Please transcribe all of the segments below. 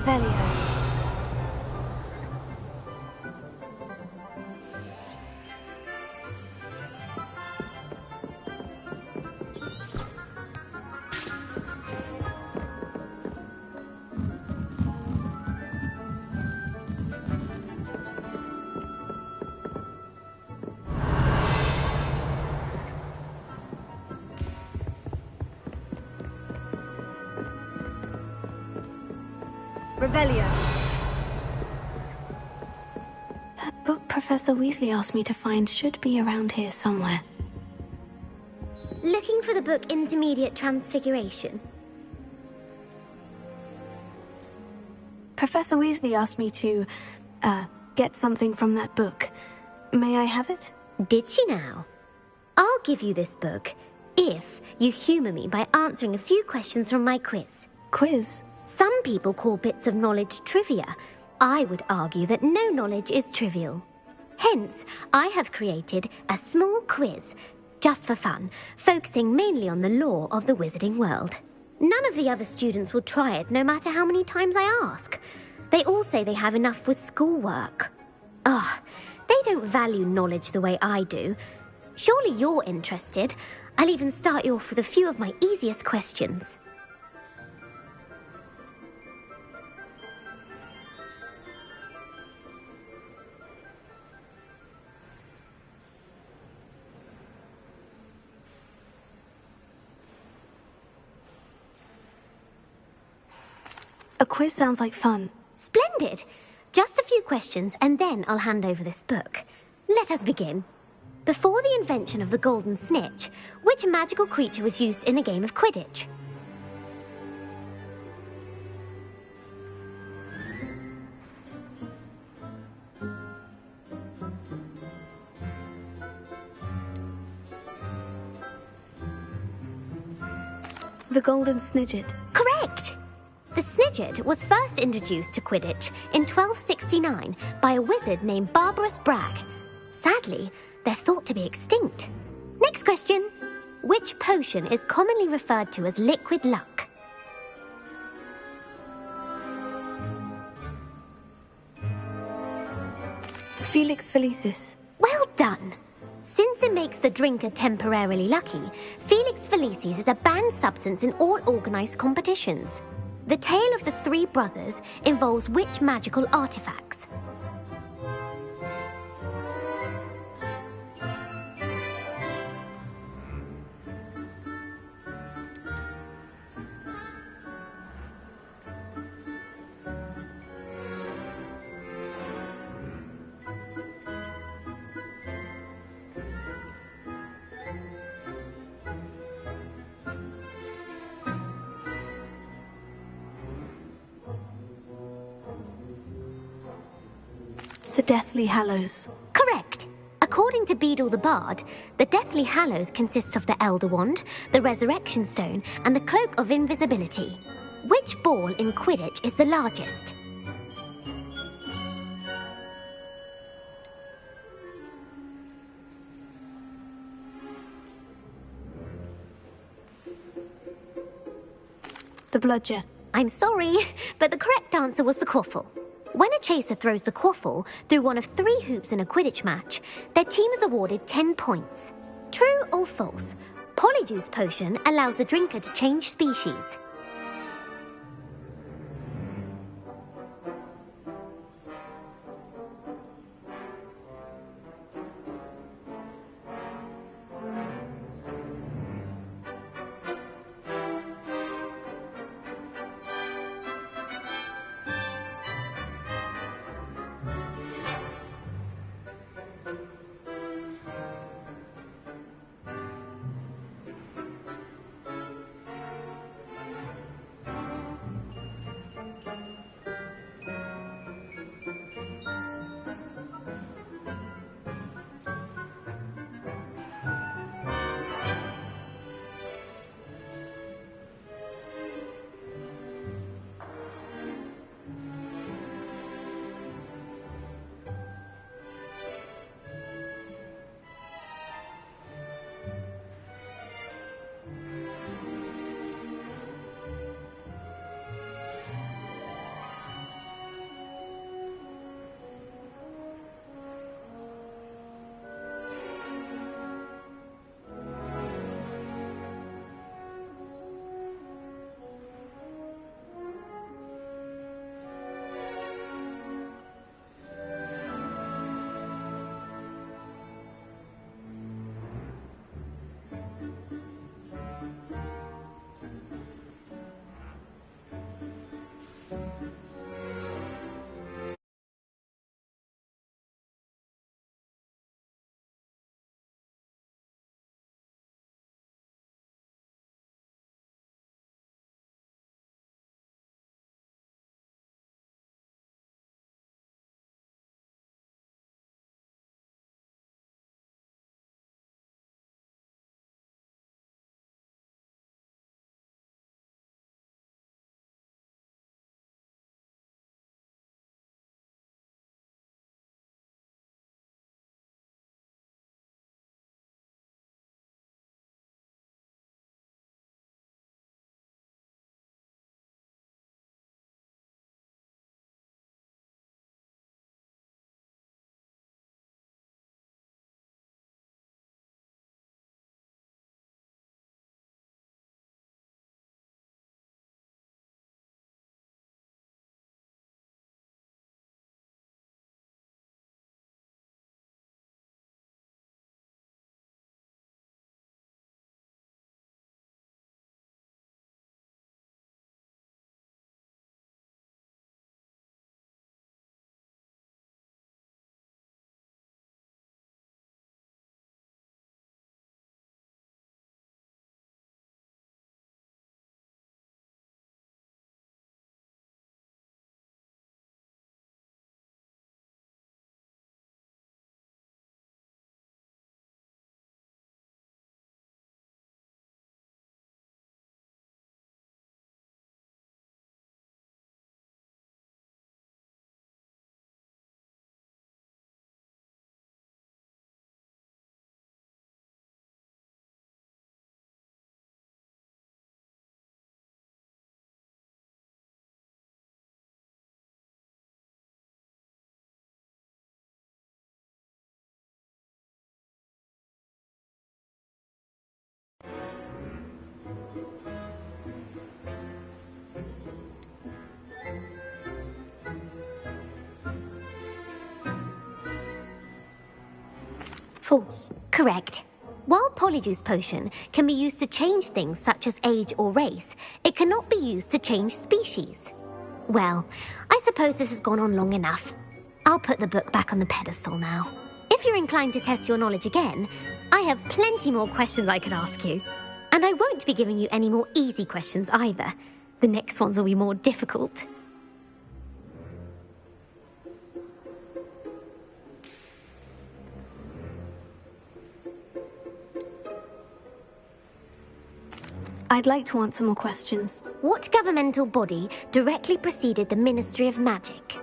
Revelio. Revelio. That book Professor Weasley asked me to find should be around here somewhere. Looking for the book Intermediate Transfiguration? Professor Weasley asked me to, get something from that book. May I have it? Did she now? I'll give you this book if you humour me by answering a few questions from my quiz. Quiz? Some people call bits of knowledge trivia. I would argue that no knowledge is trivial. Hence, I have created a small quiz, just for fun, focusing mainly on the lore of the wizarding world. None of the other students will try it, no matter how many times I ask. They all say they have enough with schoolwork. Ugh, they don't value knowledge the way I do. Surely you're interested. I'll even start you off with a few of my easiest questions. A quiz sounds like fun. Splendid! Just a few questions, and then I'll hand over this book. Let us begin. Before the invention of the golden snitch, which magical creature was used in a game of Quidditch? The golden snidget. Correct! The snidget was first introduced to Quidditch in 1269 by a wizard named Barbarous Bragg. Sadly, they're thought to be extinct. Next question. Which potion is commonly referred to as liquid luck? Felix Felicis. Well done. Since it makes the drinker temporarily lucky, Felix Felicis is a banned substance in all organised competitions. The tale of the three brothers involves which magical artifacts? The Deathly Hallows. Correct. According to Beadle the Bard, the Deathly Hallows consists of the Elder Wand, the Resurrection Stone, and the Cloak of Invisibility. Which ball in Quidditch is the largest? The Bludger. I'm sorry, but the correct answer was the Quaffle. When a chaser throws the Quaffle through one of 3 hoops in a Quidditch match, their team is awarded 10 points. True or false? Polyjuice Potion allows the drinker to change species. False. Correct. While Polyjuice Potion can be used to change things such as age or race, it cannot be used to change species. Well, I suppose this has gone on long enough. I'll put the book back on the pedestal now. If you're inclined to test your knowledge again, I have plenty more questions I could ask you. And I won't be giving you any more easy questions either. The next ones will be more difficult. I'd like to answer more questions. What governmental body directly preceded the Ministry of Magic?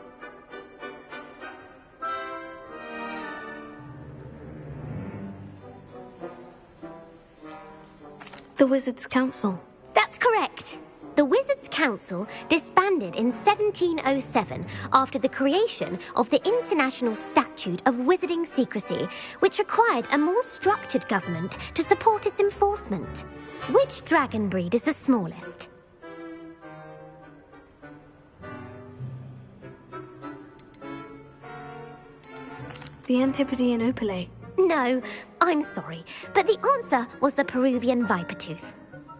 The Wizards' Council. That's correct. The Wizards' Council disbanded in 1707 after the creation of the International Statute of Wizarding Secrecy, which required a more structured government to support its enforcement. Which dragon breed is the smallest? The Antipodean Opale. No, I'm sorry, but the answer was the Peruvian Vipertooth.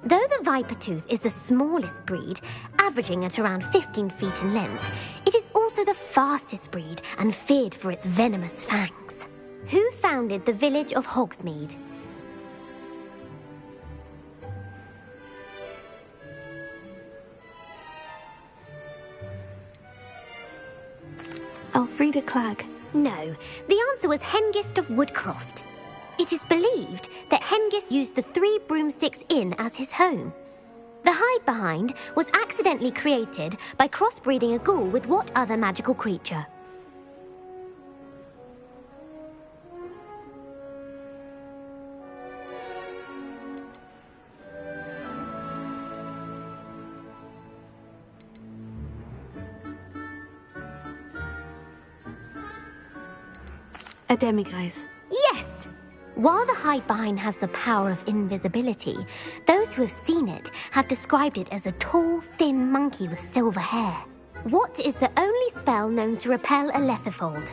Though the Vipertooth is the smallest breed, averaging at around 15 feet in length, it is also the fastest breed and feared for its venomous fangs. Who founded the village of Hogsmeade? Elfrida Clagg. No, the answer was Hengist of Woodcroft. It is believed that Hengist used the Three Broomsticks Inn as his home. The hide-behind was accidentally created by crossbreeding a ghoul with what other magical creature? A demiguise. Yes! While the hide-behind has the power of invisibility, those who have seen it have described it as a tall, thin monkey with silver hair. What is the only spell known to repel a Lethifold?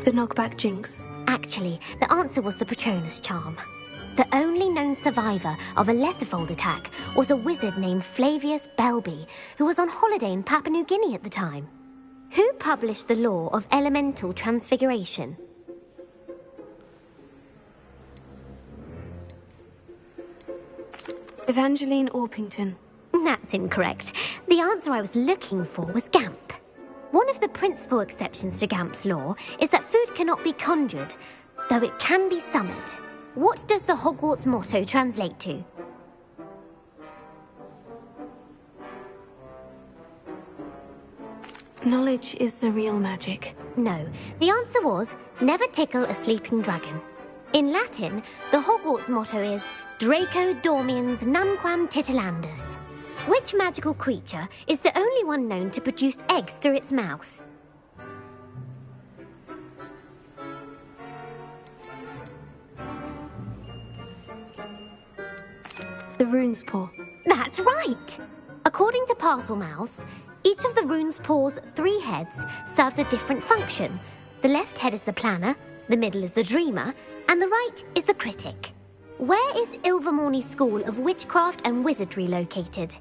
The Knockback Jinx. Actually, the answer was the Patronus Charm. The only known survivor of a Lethifold attack was a wizard named Flavius Belby, who was on holiday in Papua New Guinea at the time. Who published the law of elemental transfiguration? Evangeline Orpington. That's incorrect. The answer I was looking for was Gamp. One of the principal exceptions to Gamp's law is that food cannot be conjured, though it can be summoned. What does the Hogwarts motto translate to? Knowledge is the real magic. No, the answer was, never tickle a sleeping dragon. In Latin, the Hogwarts motto is, Draco dormiens numquam titilandus. Which magical creature is the only one known to produce eggs through its mouth? The Rune's Paw. That's right! According to Parselmouths, each of the Rune's Paw's 3 heads serves a different function. The left head is the planner, the middle is the dreamer, and the right is the critic. Where is Ilvermorny School of Witchcraft and Wizardry located?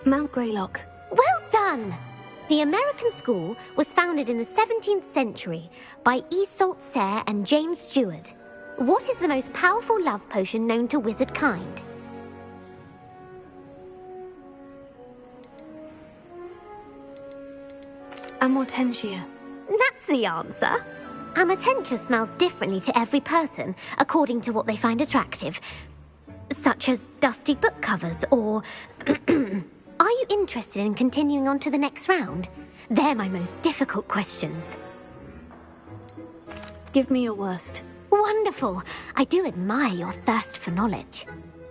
Mount Greylock. Well done! The American school was founded in the 17th century by Iseult Sayre and James Stewart. What is the most powerful love potion known to wizard kind? Amortentia. That's the answer. Amortentia smells differently to every person, according to what they find attractive, such as dusty book covers or... Are you interested in continuing on to the next round? They're my most difficult questions. Give me your worst. Wonderful. I do admire your thirst for knowledge.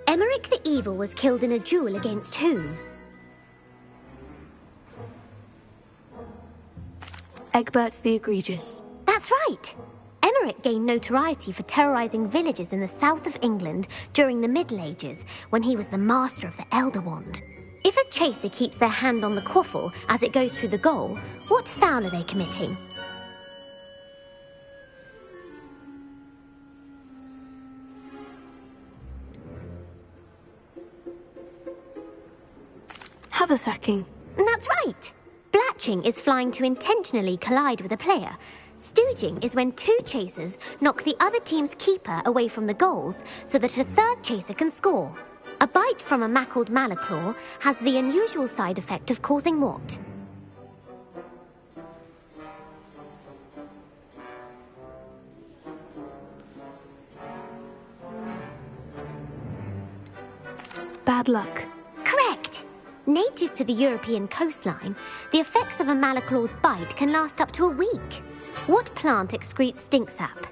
Emmerich the Evil was killed in a duel against whom? Egbert the Egregious. That's right! Emmerich gained notoriety for terrorizing villages in the south of England during the Middle Ages, when he was the master of the Elder Wand. If a chaser keeps their hand on the quaffle as it goes through the goal, what foul are they committing? Haversacking. That's right! Blatching is flying to intentionally collide with a player. Stooging is when two chasers knock the other team's keeper away from the goals so that a third chaser can score. A bite from a mackled malaclaw has the unusual side effect of causing what? Bad luck. Correct! Native to the European coastline, the effects of a malaclaw's bite can last up to a week. What plant excretes stink sap?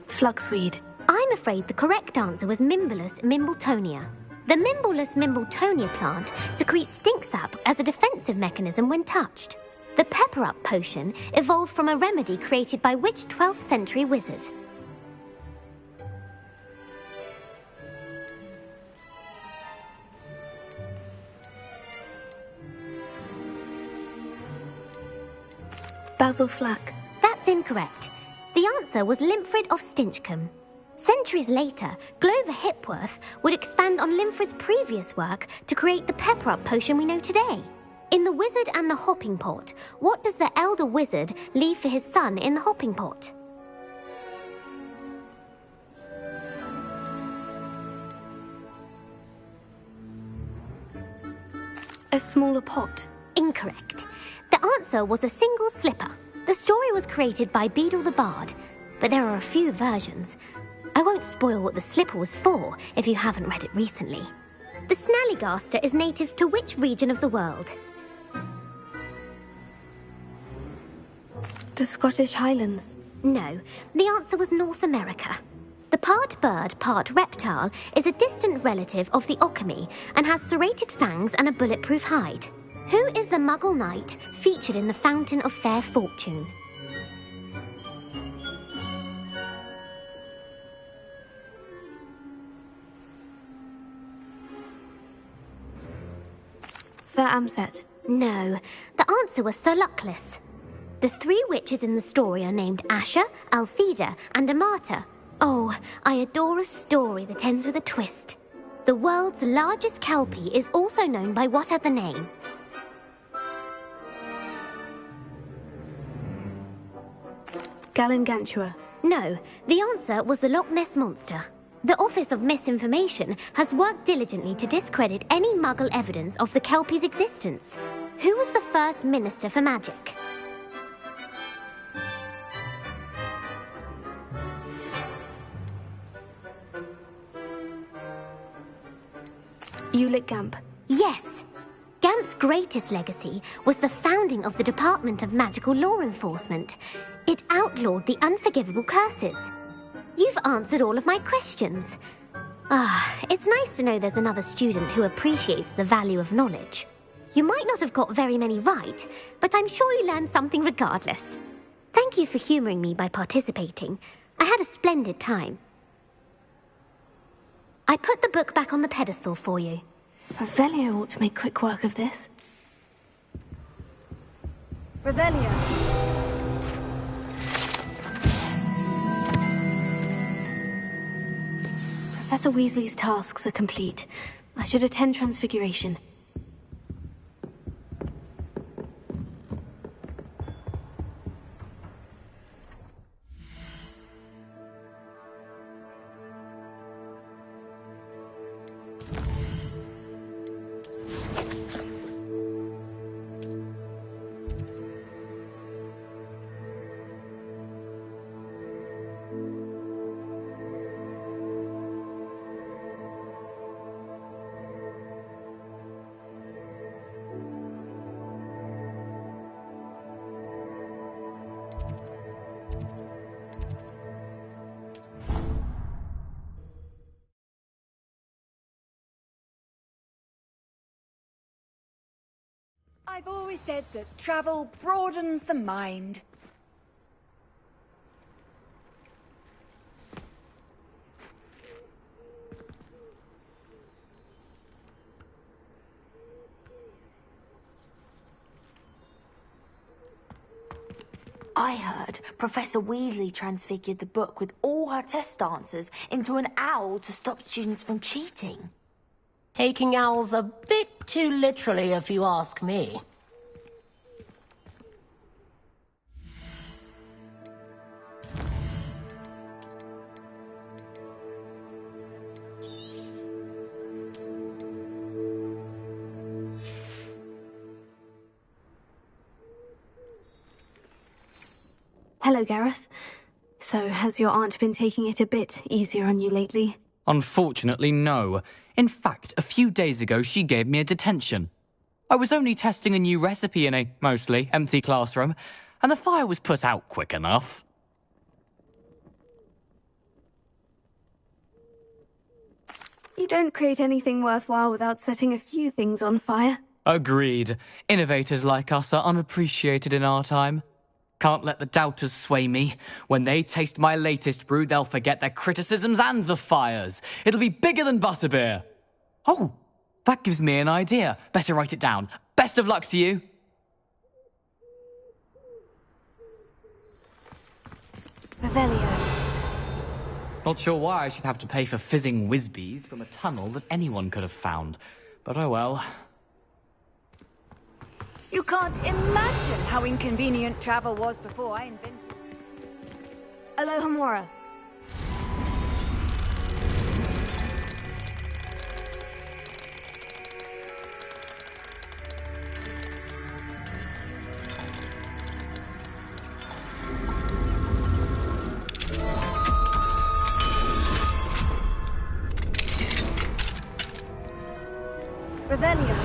Fluxweed. I'm afraid the correct answer was Mimbulus mimbletonia. The Mimbulus mimbletonia plant secretes stink sap as a defensive mechanism when touched. The pepper-up potion evolved from a remedy created by which 12th century wizard? Basil Flack. That's incorrect. The answer was Limfrid of Stinchcombe. Centuries later, Glover Hipworth would expand on Limfrid's previous work to create the pepper-up potion we know today. In The Wizard and the Hopping Pot, what does the elder wizard leave for his son in the hopping pot? A smaller pot. Incorrect. The answer was a single slipper. The story was created by Beadle the Bard, but there are a few versions. I won't spoil what the slipper was for if you haven't read it recently. The Snallygaster is native to which region of the world? The Scottish Highlands. No, the answer was North America. The part bird, part reptile is a distant relative of the Occamy and has serrated fangs and a bulletproof hide. Who is the Muggle Knight featured in the Fountain of Fair Fortune? Sir Amset. No, the answer was Sir Luckless. The three witches in the story are named Asher, Altheda, and Amata. Oh, I adore a story that ends with a twist. The world's largest kelpie is also known by what other name? Gallingantua. No, the answer was the Loch Ness Monster. The Office of Misinformation has worked diligently to discredit any Muggle evidence of the Kelpie's existence. Who was the first Minister for Magic? Ulick Gamp. Yes! Gamp's greatest legacy was the founding of the Department of Magical Law Enforcement. It outlawed the unforgivable curses. You've answered all of my questions. It's nice to know there's another student who appreciates the value of knowledge. You might not have got very many right, but I'm sure you learned something regardless. Thank you for humouring me by participating. I had a splendid time. I put the book back on the pedestal for you. Revelio ought to make quick work of this. Revelio. Professor Weasley's tasks are complete. I should attend Transfiguration. I've always said that travel broadens the mind. I heard Professor Weasley transfigured the book with all her test answers into an owl to stop students from cheating. Taking owls a bit too literally, if you ask me. Hello, Gareth. So, has your aunt been taking it a bit easier on you lately? Unfortunately, no. In fact, a few days ago, she gave me a detention. I was only testing a new recipe in a mostly empty classroom, and the fire was put out quick enough. You don't create anything worthwhile without setting a few things on fire. Agreed. Innovators like us are unappreciated in our time. Can't let the doubters sway me. When they taste my latest brew, they'll forget their criticisms and the fires. It'll be bigger than butterbeer. Oh, that gives me an idea. Better write it down. Best of luck to you. Revelio. Not sure why I should have to pay for fizzing whizbees from a tunnel that anyone could have found. But oh well. You can't imagine how inconvenient travel was before I invented it. Alohomora. Revelio.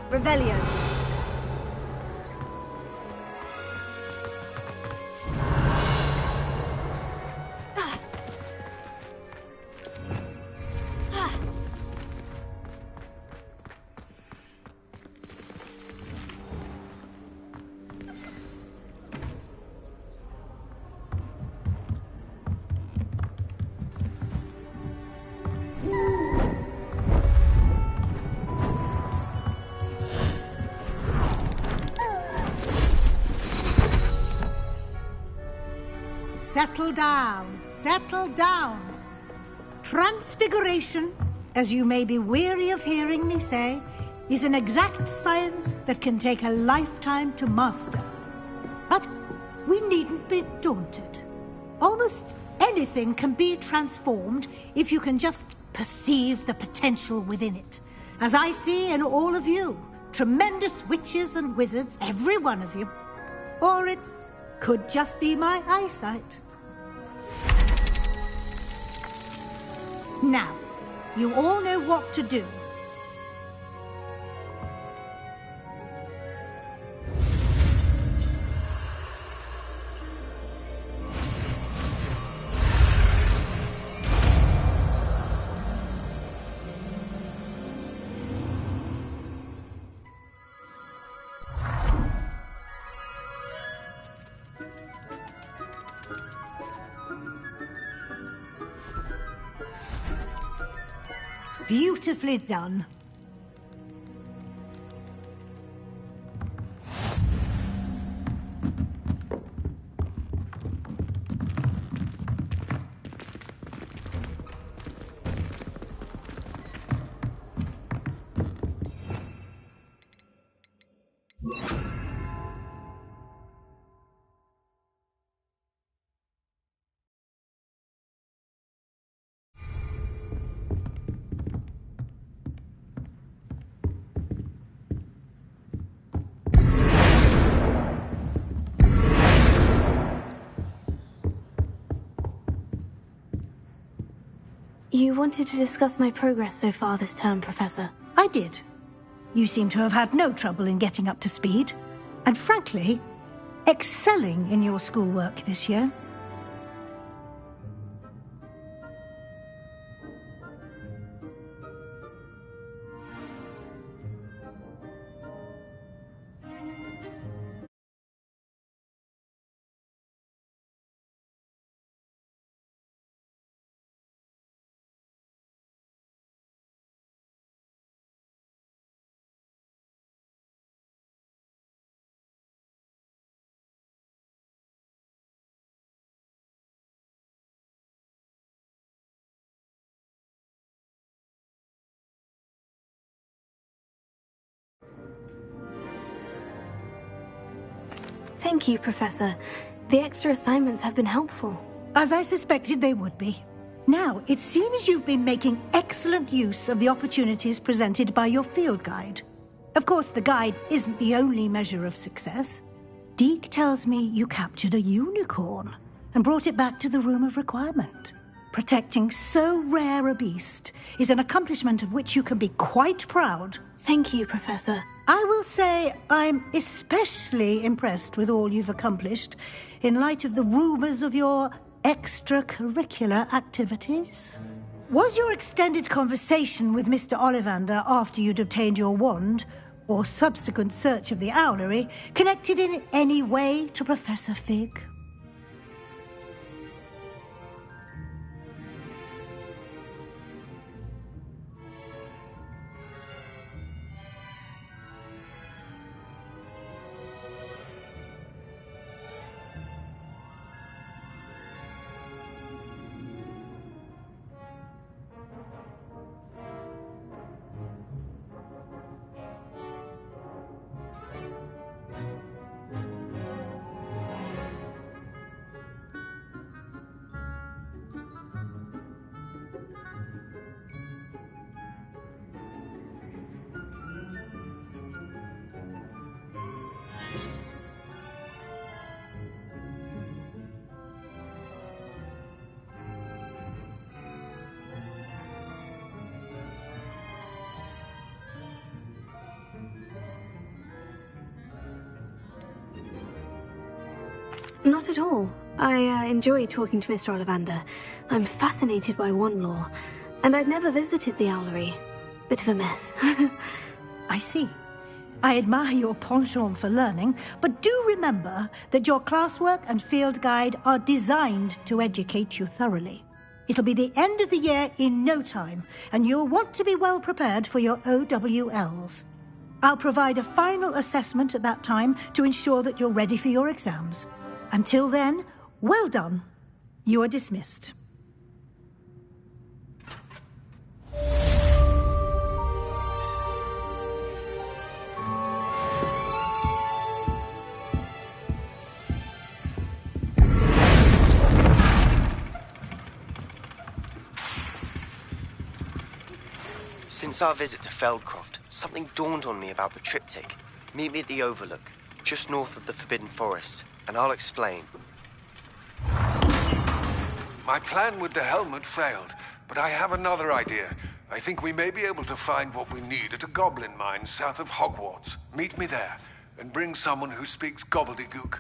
Revelio. Settle down, settle down. Transfiguration, as you may be weary of hearing me say, is an exact science that can take a lifetime to master. But we needn't be daunted. Almost anything can be transformed if you can just perceive the potential within it. As I see in all of you, tremendous witches and wizards, every one of you. Or it could just be my eyesight. Now, you all know what to do. Beautifully done. You wanted to discuss my progress so far this term, Professor. I did. You seem to have had no trouble in getting up to speed. And frankly, excelling in your schoolwork this year. Thank you, Professor. The extra assignments have been helpful. As I suspected they would be. Now, it seems you've been making excellent use of the opportunities presented by your field guide. Of course, the guide isn't the only measure of success. Deke tells me you captured a unicorn and brought it back to the Room of Requirement. Protecting so rare a beast is an accomplishment of which you can be quite proud. Thank you, Professor. I will say I'm especially impressed with all you've accomplished in light of the rumors of your extracurricular activities. Was your extended conversation with Mr. Ollivander after you'd obtained your wand, or subsequent search of the owlery, connected in any way to Professor Fig? Not at all. I enjoy talking to Mr. Ollivander. I'm fascinated by wand lore, and I'd never visited the owlery. Bit of a mess. I see. I admire your penchant for learning, but do remember that your classwork and field guide are designed to educate you thoroughly. It'll be the end of the year in no time, and you'll want to be well prepared for your OWLs. I'll provide a final assessment at that time to ensure that you're ready for your exams. Until then, well done. You are dismissed. Since our visit to Feldcroft, something dawned on me about the triptych. Meet me at the Overlook, just north of the Forbidden Forest, and I'll explain. My plan with the helmet failed, but I have another idea. I think we may be able to find what we need at a goblin mine south of Hogwarts. Meet me there, and bring someone who speaks gobbledygook.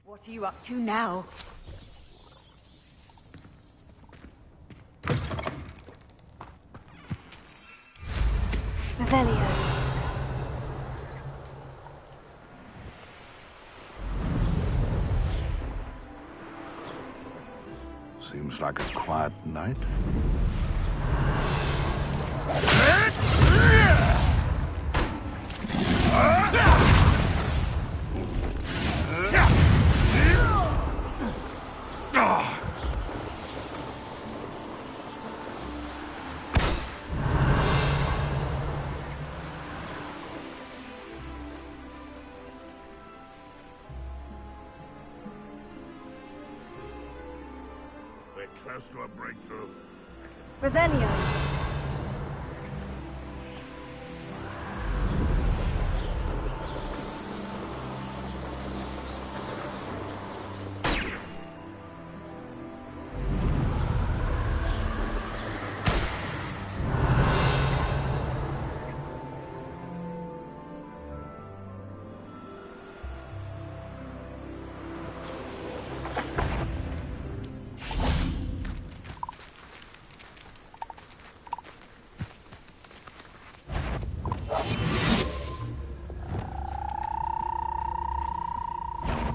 What are you up to now? Revelio. Seems like a quiet night. We're close to a breakthrough. Revelio.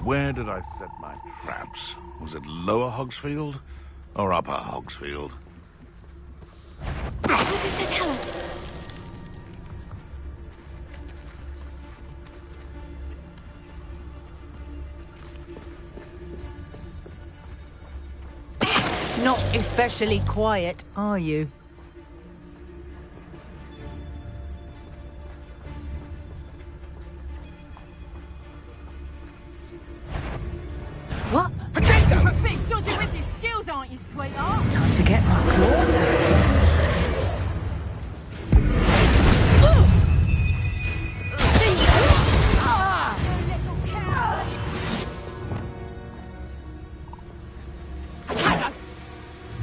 Where did I set my traps? Was it Lower Hogsfield or Upper Hogsfield? What does it tell us? Not especially quiet, are you? What? You're a bit dodgy with your skills, aren't you, sweetheart? Time to get my claws out.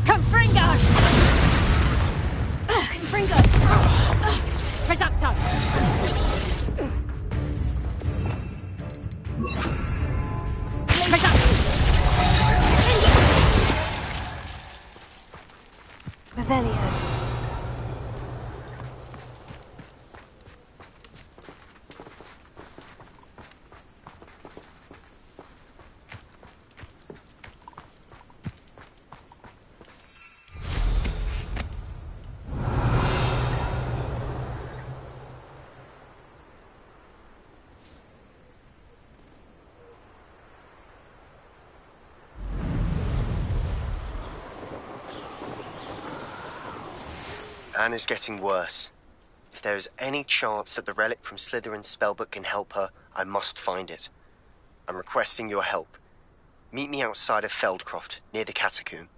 Confringo! Confringo! Reducto! Revelio. Anne is getting worse. If there is any chance that the relic from Slytherin's spellbook can help her, I must find it. I'm requesting your help. Meet me outside of Feldcroft, near the catacomb.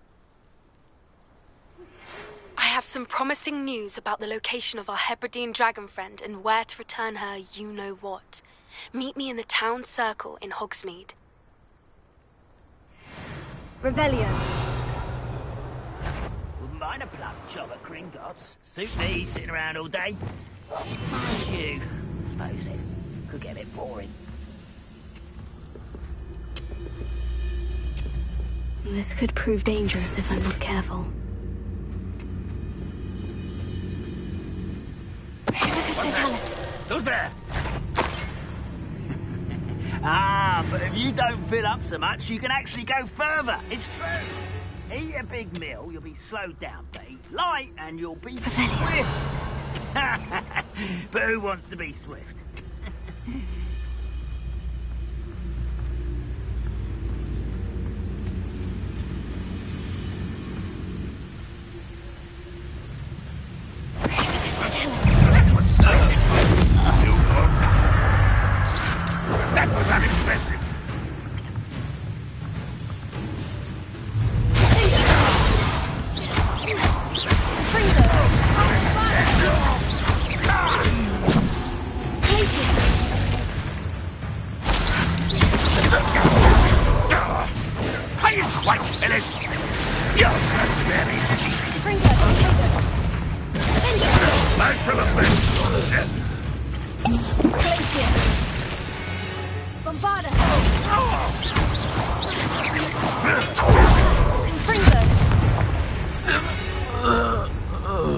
I have some promising news about the location of our Hebridean dragon friend and where to return her you-know-what. Meet me in the town circle in Hogsmeade. Revelio. Wouldn't mind a plum job at Gringotts. Suit me, sitting around all day. Mind you, I suppose it could get a bit boring. This could prove dangerous if I'm not careful. Who's there? Ah, but if you don't fill up so much, you can actually go further. It's true. Eat a big meal, you'll be slowed down. But eat light, and you'll be swift. But who wants to be swift? That was unimpressive.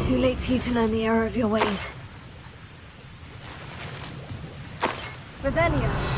Too late for you to learn the error of your ways. Revelio.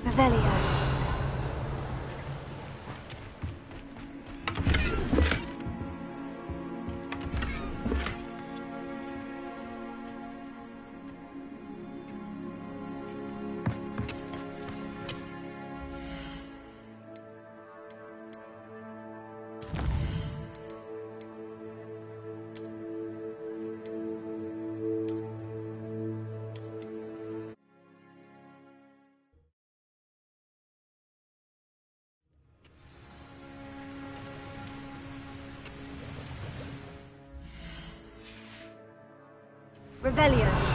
Revelio. Revelio.